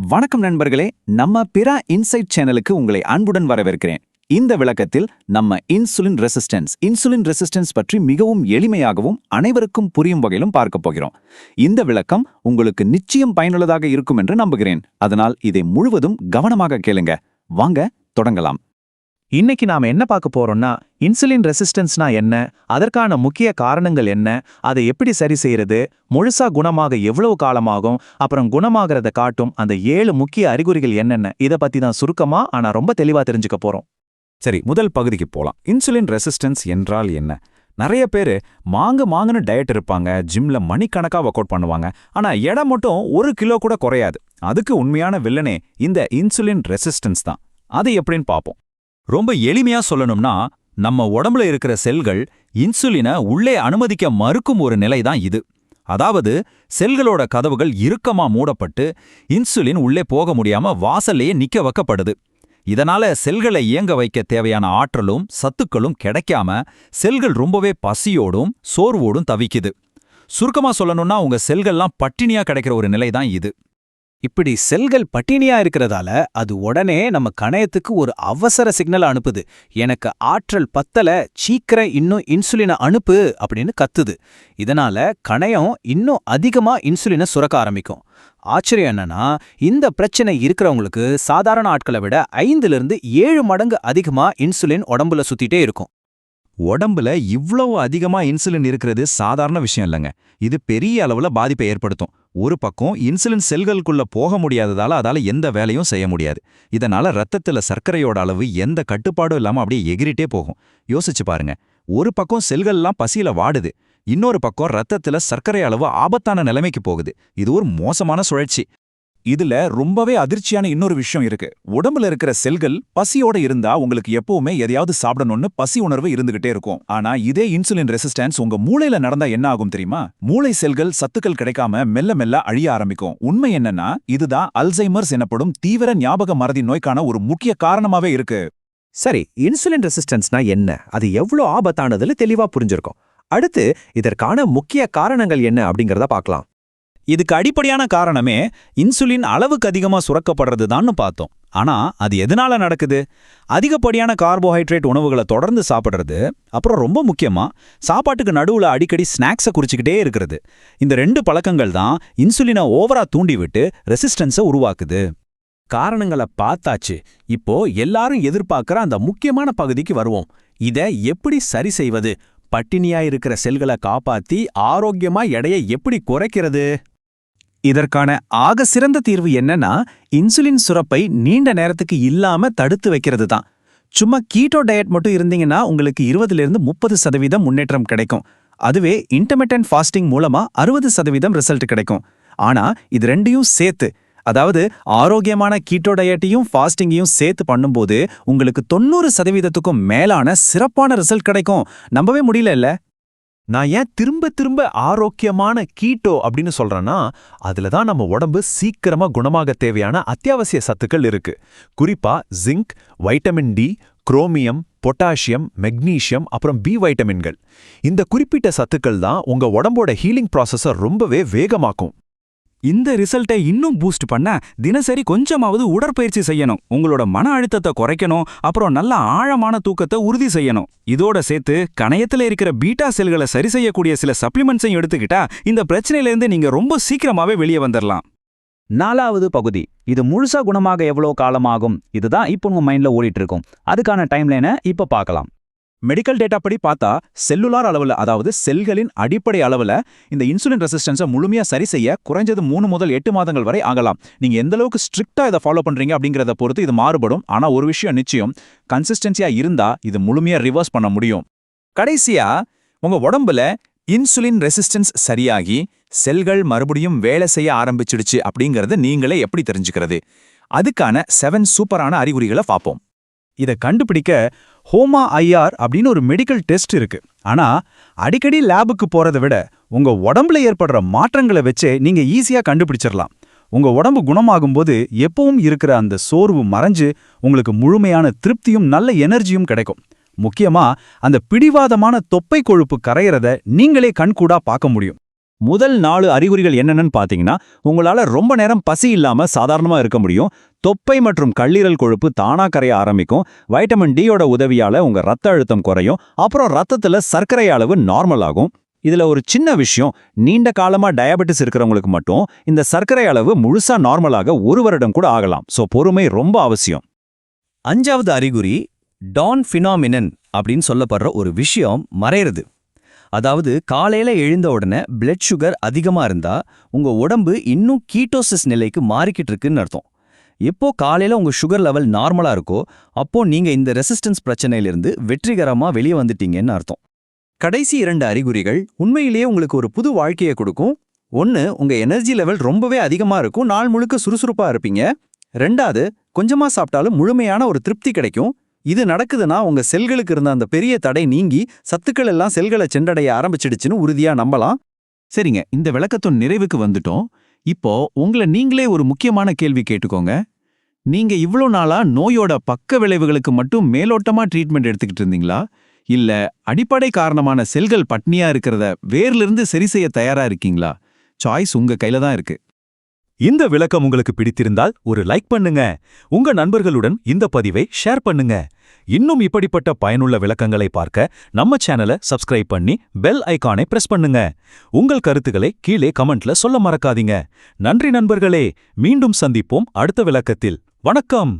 வணக்கம் நண்பர்களே, நம்ம பிற இன்சைட் சேனலுக்கு உங்களை அன்புடன் வரவேற்கிறேன். இந்த விளக்கத்தில் நம்ம இன்சுலின் ரெசிஸ்டன்ஸ் பற்றி மிகவும் எளிமையாகவும் அனைவருக்கும் புரியும் வகையிலும் பார்க்க போகிறோம். இந்த விளக்கம் உங்களுக்கு நிச்சயம் பயனுள்ளதாக இருக்கும் என்று நம்புகிறேன். அதனால் இதை முழுவதும் கவனமாக கேளுங்க. வாங்க தொடங்கலாம். இன்னைக்கு நாம என்ன பார்க்க போறோம்னா, இன்சுலின் ரெசிஸ்டன்ஸ்னா என்ன, அதற்கான முக்கிய காரணங்கள் என்ன, அதை எப்படி சரி செய்யறது, முழுசா குணமாக எவ்வளவு காலமாகும், அப்புறம் குணமாகறத காட்டும் அந்த 7 முக்கிய அறிகுறிகள் என்னென்ன, இதை பத்தி தான் சுருக்கமா ஆனா ரொம்ப தெளிவா தெரிஞ்சுக்க போறோம். சரி, முதல் பகுதிக்கு போலாம். இன்சுலின் ரெசிஸ்டன்ஸ் என்றால் என்ன? நிறைய பேரு மாங்குன்னு டயட் இருப்பாங்க, ஜிம்ல மணிக்கணக்கா ஒர்க் அவுட் பண்ணுவாங்க. ஆனா எடை மட்டும் 1 கிலோ கூட குறையாது. அதுக்கு உண்மையான வில்லனே இந்த இன்சுலின் ரெசிஸ்டன்ஸ் தான். அது எப்படின்னு பார்ப்போம். ரொம்ப எளிமையா சொல்லணும்னா, நம்ம உடம்புல இருக்கிற செல்கள் இன்சுலினை உள்ளே அனுமதிக்க மறுக்கும் ஒரு நிலை தான் இது. அதாவது செல்களோட கதவுகள் இறுக்கமா மூடப்பட்டு இன்சுலின் உள்ளே போக முடியாம வாசல்லையே நிக்க வைக்கப்படுது. இதனால செல்களை இயங்க வைக்க தேவையான ஆற்றலும் சத்துக்களும் கிடைக்காம செல்கள் ரொம்பவே பசியோடும் சோர்வோடும் தவிக்குது. சுருக்கமா சொல்லணும்னா, உங்க செல்கள்லாம் பட்டினியா கிடைக்கிற ஒரு நிலை தான் இது. இப்படி செல்கள் பட்டினியா இருக்கிறதால அது உடனே நம்ம கணையத்துக்கு ஒரு அவசர சிக்னல் அனுப்புது. எனக்கு ஆற்றல் பத்தல, சீக்கிரம் இன்னும் இன்சுலினை அனுப்பு அப்படின்னு கத்துது. இதனால கணையம் இன்னும் அதிகமா இன்சுலினை சுரக்க ஆரம்பிக்கும். ஆச்சரியம் என்னன்னா, இந்த பிரச்சனை இருக்கிறவங்களுக்கு சாதாரண ஆட்களை விட 5லிருந்து 7 மடங்கு அதிகமா இன்சுலின் உடம்புல சுத்திட்டே இருக்கும். உடம்புல இவ்வளவு அதிகமா இன்சுலின் இருக்கிறது சாதாரண விஷயம் இல்லைங்க. இது பெரிய அளவுல பாதிப்பை ஏற்படுத்தும். ஒரு பக்கம் இன்சுலின் செல்களுக்குள்ள போக முடியாததால அதால எந்த வேலையும் செய்ய முடியாது. இதனால ரத்தத்துல சர்க்கரையோட அளவு எந்த கட்டுப்பாடும் இல்லாம அப்படியே எகிரிட்டே போகும். யோசிச்சு பாருங்க, ஒரு பக்கம் செல்கள்லாம் பசியில வாடுது, இன்னொரு பக்கம் ரத்தத்துல சர்க்கரை அளவு ஆபத்தான நிலைமைக்கு போகுது. இது ஒரு மோசமான சுழற்சி. இதுல ரொம்பவே அதிர்ச்சியான இன்னொரு விஷயம் இருக்கு. உடம்புல இருக்கிற செல்கள் பசியோட இருந்தா உங்களுக்கு எப்பவுமே எதையாவது சாப்பிடணும்னு பசி உணர்வு இருந்துகிட்டே இருக்கும். ஆனா இதே இன்சுலின் ரெசிஸ்டன்ஸ் உங்க மூளையில நடந்தா என்ன ஆகும் தெரியுமா? மூளை செல்கள் சத்துக்கள் கிடைக்காம மெல்ல மெல்ல அழிய ஆரம்பிக்கும். உண்மை என்னன்னா, இதுதான் அல்சைமர்ஸ் எனப்படும் தீவிர ஞாபக மறதி நோய்க்கான ஒரு முக்கிய காரணமாவே இருக்கு. சரி, இன்சுலின் ரெசிஸ்டன்ஸ்னா என்ன, அது எவ்வளவு ஆபத்தானதுல தெளிவா புரிஞ்சிருக்கும். அடுத்து இதற்கான முக்கிய காரணங்கள் என்ன அப்படிங்கறத பார்க்கலாம். இதுக்கு அடிப்படையான காரணமே இன்சுலின் அளவுக்கு அதிகமா சுரக்கப்படுறதுதான்னு பார்த்தோம். ஆனா அது எதனால நடக்குது? அதிகப்படியான கார்போஹைட்ரேட் உணவுகளை தொடர்ந்து சாப்பிடுறது, அப்புறம் ரொம்ப முக்கியமா சாப்பாட்டுக்கு நடுவுல அடிக்கடி ஸ்நாக்ஸை குறிச்சுக்கிட்டே இருக்கிறது. இந்த 2 பழக்கங்கள் தான் இன்சுலினை ஓவரா தூண்டிவிட்டு ரெசிஸ்டன்ஸை உருவாக்குது. காரணங்களை பார்த்தாச்சு. இப்போ எல்லாரும் எதிர்பார்க்கிற அந்த முக்கியமான பகுதிக்கு வருவோம். இத எப்படி சரி செய்வது? பட்டினியா இருக்கிற செல்களை காப்பாத்தி ஆரோக்கியமா எடையை எப்படி குறைக்கிறது? இதற்கான ஆக சிறந்த தீர்வு என்னன்னா, இன்சுலின் சுரப்பை நீண்ட நேரத்துக்கு இல்லாம தடுத்து வைக்கிறது தான். சும்மா கீட்டோ டயட் மட்டும் இருந்தீங்கன்னா உங்களுக்கு 20லிருந்து 30% முன்னேற்றம் கிடைக்கும். அதுவே இன்டர்மிட்டன்ட் ஃபாஸ்டிங் மூலமா 60% ரிசல்ட் கிடைக்கும். ஆனா இது ரெண்டையும் சேர்த்து, அதாவது ஆரோக்கியமான கீட்டோ டயட்டையும் ஃபாஸ்டிங்கையும் சேர்த்து பண்ணும்போது உங்களுக்கு 90%க்கும் மேலான சிறப்பான ரிசல்ட் கிடைக்கும். நம்பவே முடியல இல்ல? நான் ஏன் திரும்ப திரும்ப ஆரோக்கியமான கீட்டோ அப்படின்னு சொல்றேன்னா, அதுல தான் நம்ம உடம்பு சீக்கிரமா குணமாக தேவையான அத்தியாவசிய சத்துக்கள் இருக்கு. குறிப்பா zinc, vitamin D, chromium, potassium, magnesium, அப்புறம் பி வைட்டமின்கள். இந்த குறிப்பிட்ட சத்துக்கள் தான் உங்க உடம்போட ஹீலிங் ப்ராசஸை ரொம்பவே வேகமாக்கும். இந்த ரிசல்ட்டை இன்னும் பூஸ்ட் பண்ண தினசரி கொஞ்சமாவது உடற்பயிற்சி செய்யணும். உங்களோட மன அழுத்தத்தை குறைக்கணும், அப்புறம் நல்ல ஆழமான தூக்கத்தை உறுதி செய்யணும். இதோட சேர்த்து கணையத்துல இருக்கிற பீட்டா செல்களை சரி செய்யக்கூடிய சில சப்ளிமெண்ட்ஸையும் எடுத்துக்கிட்டா இந்த பிரச்சனையிலேருந்து நீங்க ரொம்ப சீக்கிரமாவே வெளியே வந்துடலாம். 4வது பகுதி, இது முழுசா குணமாக எவ்வளோ காலமாகும், இதுதான் இப்போ உங்க மைண்ட்ல ஓடிட்டு இருக்கும். அதுக்கான டைம்லைனை இப்ப பார்க்கலாம். மெடிக்கல் டேட்டா படி பார்த்தா செல்லுலார் அளவுல, அதாவது செல்களின் அடிப்படை அளவுல இந்த இன்சுலின் ரெசிஸ்டன்ஸை முழுமையா சரி செய்ய குறைஞ்சது 3 முதல் 8 மாதங்கள் வரை ஆகலாம். நீங்க எந்த அளவுக்கு ஸ்ட்ரிக்டா இதை ஃபாலோ பண்றீங்க அப்படிங்கறத பொறுத்து இது மாறுபடும். ஆனா ஒரு விஷயம் நிச்சயம், கன்சிஸ்டன்சியா இருந்தா இது முழுமையா ரிவர்ஸ் பண்ண முடியும். கடைசியா, உங்க உடம்புல இன்சுலின் ரெசிஸ்டன்ஸ் சரியாகி செல்கள் மறுபடியும் வேலை செய்ய ஆரம்பிச்சிடுச்சு அப்படிங்கறது நீங்களே எப்படி தெரிஞ்சுக்கிறது? அதுக்கான 7 சூப்பரான அறிகுறிகளை பார்ப்போம். இதை கண்டுபிடிக்க ஹோமா ஐஆர் அப்படின்னு ஒரு மெடிக்கல் டெஸ்ட் இருக்கு. ஆனா அடிக்கடி லேபுக்கு போறதை விட உங்க உடம்புல ஏற்படுற மாற்றங்களை வச்சே நீங்க ஈஸியா கண்டுபிடிச்சிடலாம். உங்க உடம்பு குணமாகும்போது எப்பவும் இருக்கிற அந்த சோர்வு மறைஞ்சு உங்களுக்கு முழுமையான திருப்தியும் நல்ல எனர்ஜியும் கிடைக்கும். முக்கியமா அந்த பிடிவாதமான தொப்பை கொழுப்பு கரையறத நீங்களே கண்கூடா பார்க்க முடியும். முதல் 4 அறிகுறிகள் என்னென்னு பார்த்தீங்கன்னா, உங்களால ரொம்ப நேரம் பசி இல்லாம சாதாரணமா இருக்க முடியும். தொப்பை மற்றும் கல்லீரல் கொழுப்பு தானா கரைய ஆரம்பிக்கும். வைட்டமின் டியோட உதவியால உங்க ரத்த அழுத்தம் குறையும். அப்புறம் ரத்தத்துல சர்க்கரை அளவு நார்மல் ஆகும். இதுல ஒரு சின்ன விஷயம், நீண்ட காலமா டயபெட்டிஸ் இருக்கிறவங்களுக்கு மட்டும் இந்த சர்க்கரை அளவு முழுசா நார்மலாக 1 வருடம் கூட ஆகலாம். சோ பொறுமை ரொம்ப அவசியம். 5வது அறிகுறி டான் ஃபினாமினன் அப்படின்னு சொல்லப்படுற ஒரு விஷயம் மறையிறது. அதாவது காலையில எழுந்த உடனே பிளட் சுகர் அதிகமா இருந்தா உங்க உடம்பு இன்னும் கீட்டோசிஸ் நிலைக்கு மாறிக்கிட்டு இருக்குன்னு அர்த்தம். எப்போ காலையில உங்க சுகர் லெவல் நார்மலா இருக்கோ அப்போ நீங்க இந்த ரெசிஸ்டன்ஸ் பிரச்சனையிலிருந்து வெற்றிகரமா வெளியே வந்துட்டீங்கன்னு அர்த்தம். கடைசி 2 அறிகுறிகள் உண்மையிலேயே உங்களுக்கு ஒரு புது வாழ்க்கையை கொடுக்கும். 1, உங்க எனர்ஜி லெவல் ரொம்பவே அதிகமா இருக்கும், நாள் முழுக்க சுறுசுறுப்பா இருப்பீங்க. 2வது, கொஞ்சமா சாப்பிட்டாலும் முழுமையான ஒரு திருப்தி கிடைக்கும். இது நடக்குதுன்னா உங்க செல்களுக்கு இருந்த அந்த பெரிய தடை நீங்கி சத்துக்கள் எல்லாம் செல்களை சென்றடைய ஆரம்பிச்சிடுச்சுன்னு உறுதியா நம்பலாம். சரிங்க, இந்த விளக்கத்தின் நிறைவுக்கு வந்துட்டோம். இப்போ உங்களை நீங்களே ஒரு முக்கியமான கேள்வி கேட்டுக்கோங்க. நீங்க இவ்ளோ நாளா நோயோட பக்க விளைவுகளுக்கு மட்டும் மேலோட்டமா ட்ரீட்மெண்ட் எடுத்துக்கிட்டு இருந்தீங்களா? இல்ல அடிப்படை காரணமான செல்கள் பட்னியா இருக்கிறத வேர்லிருந்து சரி செய்ய தயாரா இருக்கீங்களா? சாய்ஸ் உங்க கையில தான் இருக்கு. இந்த விளக்கம் உங்களுக்கு பிடித்திருந்தால் ஒரு லைக் பண்ணுங்க. உங்க நண்பர்களுடன் இந்த பதிவை ஷேர் பண்ணுங்க. இன்னும் இப்படிப்பட்ட பயனுள்ள விளக்கங்களை பார்க்க நம்ம சேனலை சப்ஸ்கிரைப் பண்ணி பெல் ஐகானை பிரஸ் பண்ணுங்க. உங்கள் கருத்துக்களை கீழே கமெண்ட்ல சொல்ல மறக்காதீங்க. நன்றி நண்பர்களே, மீண்டும் சந்திப்போம் அடுத்த விளக்கத்தில். வணக்கம்.